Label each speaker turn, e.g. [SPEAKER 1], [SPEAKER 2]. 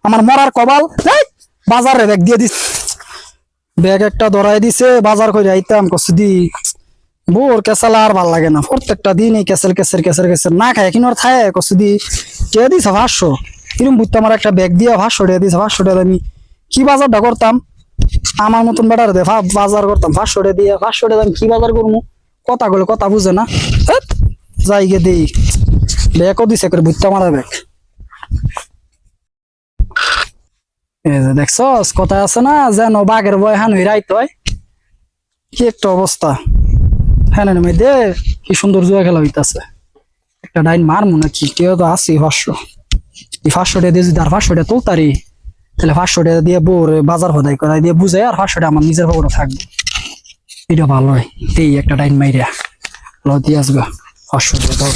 [SPEAKER 1] আমার মরার কবাল বাজারে ব্যাগ দিয়ে দিস ব্যাগ একটা ধরাই দিছে বাজার করে আইতাম কসদি বোর কেসাল আর ভাল লাগে না প্রত্যেকটা দিন এই কেসেল কেসের কেসের কেসের না খায় কিনো খায় কসদি কে দিস 500 কিরম বুঝতে আমার একটা ব্যাগ দিয়ে 500 টাকা দিস 500 টাকা আমি কি বাজারটা করতাম আমার মতন বেটার দে বাজার করতাম 500 টাকা দিয়ে 500 টাকা আমি কি বাজার করবো কথা বলে কথা বুঝে না যাই গে দেই ব্যাগও দিছে করে বুঝতে আমার ব্যাগ দেখছস কথা আছে না যেন বাঘের বয় হান হয়ে রাইত হয় কি একটা অবস্থা হ্যাঁ না দে কি সুন্দর জুয়া খেলা হইতাছে একটা ডাইন মারমু নাকি কেউ তো আসি 500 এই 500 টাকা দিয়ে যদি আর 500 টাকা তুলতারি তাহলে 500 টাকা দিয়ে বোর বাজার হদাই করাই দিয়ে বুঝাই আর 500 টাকা আমার নিজের পকেটে থাকবে এটা ভালো হয় এই একটা ডাইন মাইরা ল দিয়ে আসবে 500 টাকা